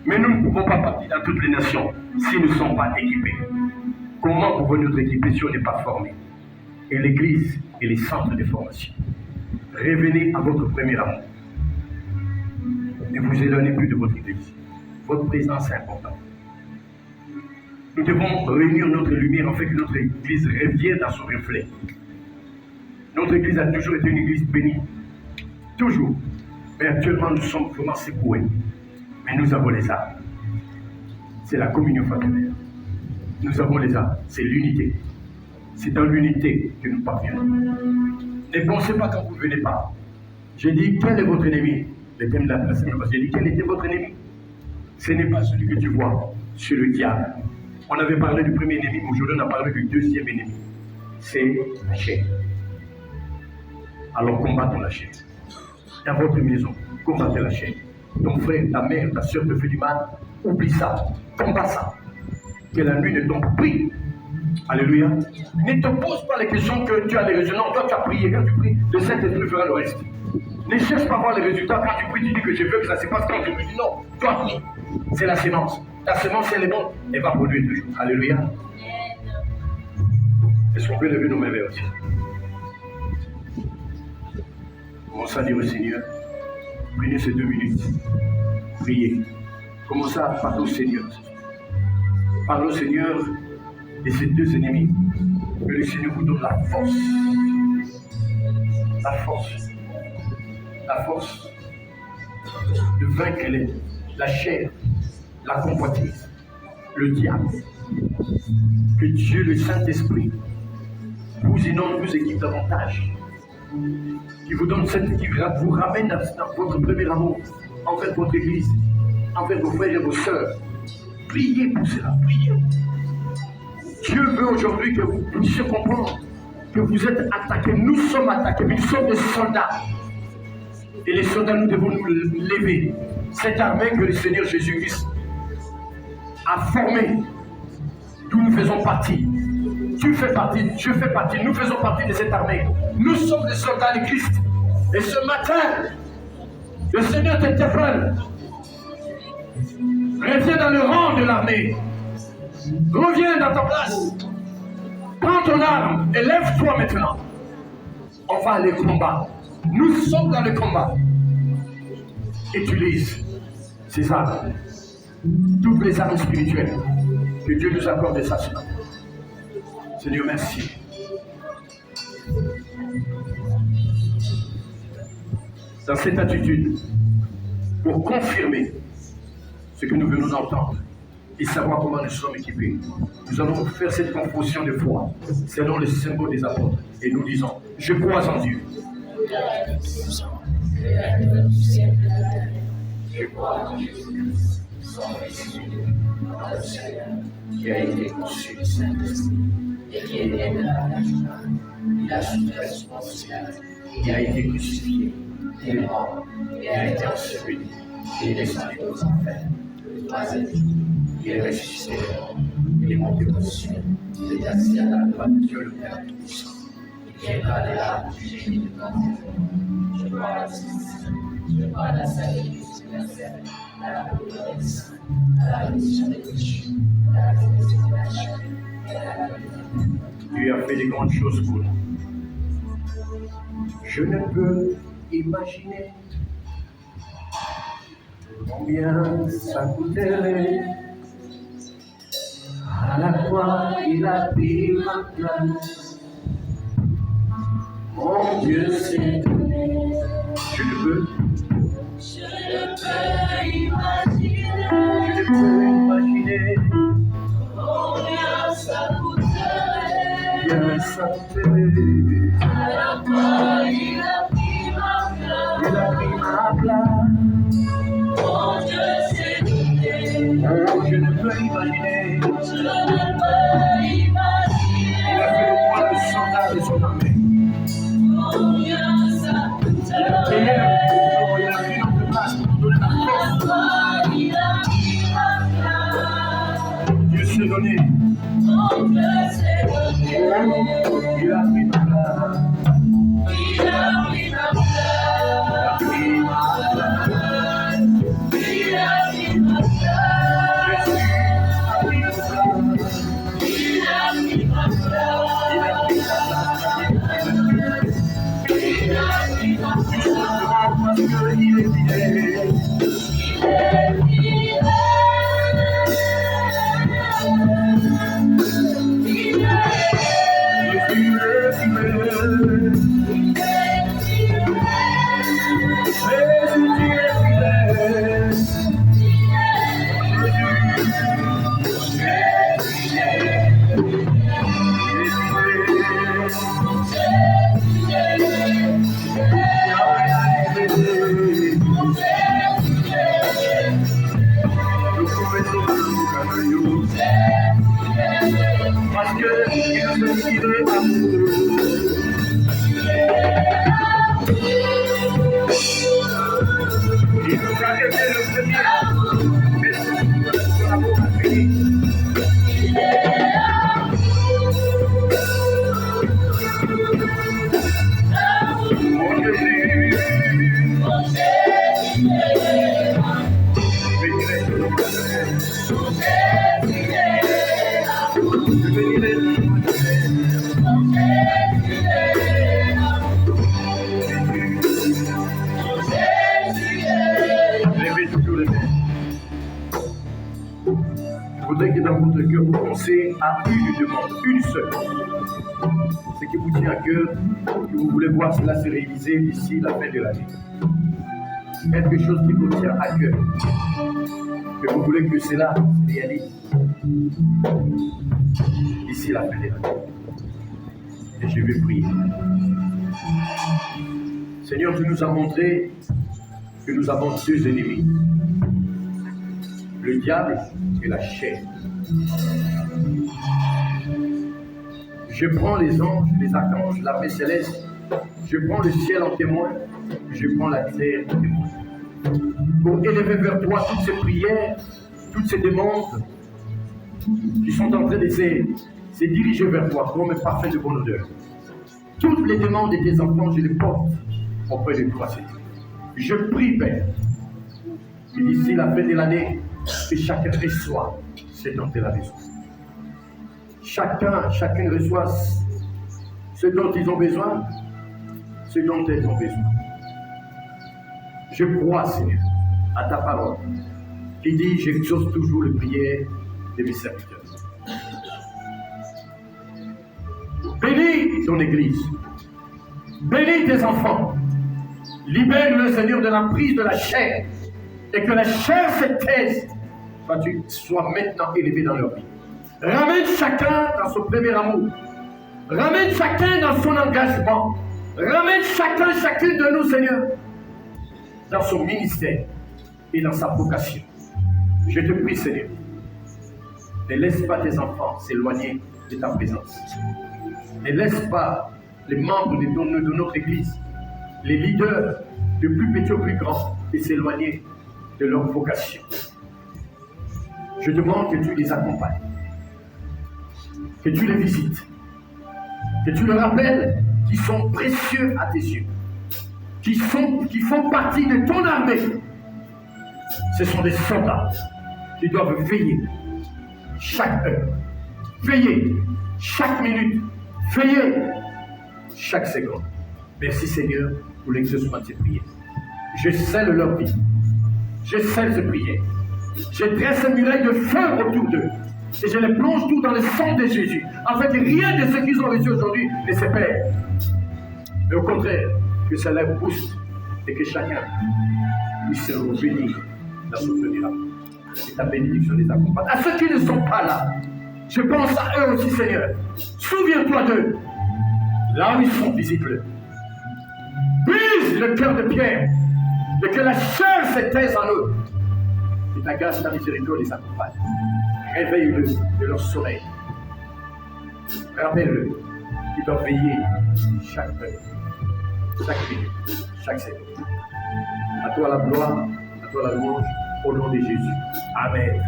Mais nous ne pouvons pas partir dans toutes les nations si nous ne sommes pas équipés. Comment pouvons-nous nous équiper si on n'est pas formé? Et l'Église est les centres de formation. Revenez à votre premier amour. Ne vous éloignez plus de votre Église. Votre présence est importante. Nous devons réunir notre lumière afin que notre Église revienne dans son reflet. Notre Église a toujours été une Église bénie. Toujours. Mais actuellement, nous sommes vraiment secoués. Mais nous avons les armes. C'est la communion fraternelle. Nous avons les armes. C'est l'unité. C'est dans l'unité que nous parviennons. Ne pensez pas quand vous ne venez pas. J'ai dit, quel est votre ennemi? Le thème de la semaine passée. J'ai dit, quel était votre ennemi? Ce n'est pas celui que tu vois, c'est le diable. On avait parlé du premier ennemi, aujourd'hui on a parlé du deuxième ennemi. C'est la chair. Alors combattons la chair. Dans votre maison, combattez la chair. Ton frère, ta mère, ta soeur te fait du mal, oublie ça, combat ça. Que la nuit ne tombe plus. Alléluia. Ne te pose pas les questions que tu as les résultats. Non, toi tu as prié, quand tu pries, le Saint-Esprit fera le reste. Ne cherche pas à voir les résultats. Quand tu pries, tu dis que je veux que ça se passe quand tu pries. Non, toi prie. C'est la sémence. Ta sémence, elle est bonne. Elle va produire toujours. Alléluia. Est-ce qu'on peut lever nos mains vers aussi? Commencez à dire au Seigneur. Prenez ces 2 minutes. Priez. Commencez à parler au Seigneur. Parlez au Seigneur de ces 2 ennemis. Que le Seigneur vous donne la force. La force. La force de vaincre la chair, la convoitise, le diable. Que Dieu, le Saint-Esprit, vous inonde, vous équipe davantage. Qui vous donne cette qui vous ramène dans votre premier amour, envers votre Église, envers vos frères et vos sœurs. Priez pour cela, priez. Dieu veut aujourd'hui que vous puissiez comprendre que vous êtes attaqués. Nous sommes attaqués, mais nous sommes des soldats. Et les soldats, nous devons nous lever. Cette armée que le Seigneur Jésus-Christ a formée, d'où nous faisons partie. Tu fais partie, je fais partie, nous faisons partie de cette armée. Nous sommes des soldats de Christ. Et ce matin, le Seigneur t'interpelle. Reviens dans le rang de l'armée. Reviens dans ta place. Prends ton arme et lève-toi maintenant. On va aller combattre. Nous sommes dans le combat. Utilise ces armes. Toutes les armes spirituelles que Dieu nous accorde ça ce matin. Seigneur, merci. Dans cette attitude, pour confirmer ce que nous venons d'entendre et savoir comment nous sommes équipés, nous allons faire cette confusion de foi selon le symbole des apôtres. Et nous disons, je crois en Dieu. Je crois en Jésus, son Fils, notre Seigneur, qui a été conçu du Saint-Esprit et qui est né de la joie. Il a souffert sous mon ciel, il a été crucifié, il est mort, il a été enseveli, il est descendu aux enfers. Le 3e jour, il est ressuscité, il est monté au ciel, il est assis à la droite de Dieu le Père Tout-Puissant. Il viendra de là pour juger les vivants. Je crois à la justice, je crois à la sacrifice universelle, à la communion des saints, à la rémission des péchés, à la résurrection de la chair et à la vie éternelle. Dieu a fait des grandes choses pour nous. Je ne peux imaginer combien ça coûterait. À la croix, il a pris ma place. Mon Dieu s'est donné. Je ne peux imaginer combien ça coûterait. Bien ça coûterait. À la croix, il a pris ma place. Il a pris ma place. Mon Dieu s'est donné. Oh, je ne peux imaginer. Je ne peux imaginer. Il a fait le poids de soldat de son armée. Combien ça coûterait. Il a pris notre place pour nous donner la force. Il a pris ma place. Dieu s'est donné. Mon Dieu s'est donné. Il a pris ma place. Il a pris ma place. Il a pris ma place. Il a pris ma place. Parce que il nous a tiré amoureux. Il nous a aimé le premier. Mais son amour a fini. Mon Jésus, je bénirai ton nom. Je bénirai ton nom. Levez toujours les mains. Je voudrais que dans votre cœur, vous pensez à une demande, une seule. Ce qui vous tient à cœur, que vous voulez voir cela se réaliser d'ici la fin de l'année. Quelque chose qui vous tient à cœur, que vous voulez que cela se réalise d'ici la fin de l'année. Et je vais prier. Seigneur, tu nous as montré que nous avons deux ennemis, le diable et la chair. Je prends les anges, les archanges, l'armée céleste, je prends le ciel en témoin, je prends la terre en témoin. Pour élever vers toi toutes ces prières, toutes ces demandes qui sont en train de se diriger vers toi comme un parfum de bonne odeur. Toutes les demandes de tes enfants, je les porte auprès de toi, Seigneur. Je prie, Père, que d'ici la fin de l'année, que chacun reçoive ce dont il a besoin. Chacun reçoit ce dont ils ont besoin, ce dont elles ont besoin. Je crois, Seigneur, à ta parole, qui dit, j'exauce toujours les prières de mes serviteurs. Bénis ton Église, bénis tes enfants, libère le Seigneur de la prise de la chair, et que la chair se taise, quand tu sois maintenant élevé dans leur vie. Ramène chacun dans son premier amour, ramène chacun dans son engagement, ramène chacune de nous, Seigneur, dans son ministère et dans sa vocation. Je te prie, Seigneur, ne laisse pas tes enfants s'éloigner de ta présence. Ne laisse pas les membres de notre Église, les leaders, de plus petits au plus grand, de s'éloigner de leur vocation. Je demande que tu les accompagnes, que tu les visites, que tu leur rappelles qu'ils sont précieux à tes yeux, qui font partie de ton armée. Ce sont des soldats qui doivent veiller chaque heure, veiller chaque minute, veiller chaque seconde. Merci Seigneur pour l'exaucement de ces prières. Je scelle leur vie, je scelle ces prières. Je dresse un muraille de feu autour d'eux et je les plonge tout dans le sang de Jésus, afin que rien de ce qu'ils ont reçu aujourd'hui ne se perde. Mais au contraire, que ça les booste et que chacun puisse revenir dans son premier amour. Et ta bénédiction les accompagne. À ceux qui ne sont pas là, je pense à eux aussi, Seigneur. Souviens-toi d'eux. Là où ils sont, visite-le. Brise le cœur de Pierre et que la chair se taise en eux. Et ta grâce et ta miséricorde les accompagne. Réveille-le de leur sommeil. Rappelle-le qu'ils doivent veiller chaque heure, chaque minute, chaque seconde. À toi la gloire, à toi la louange, au nom de Jésus. Amen.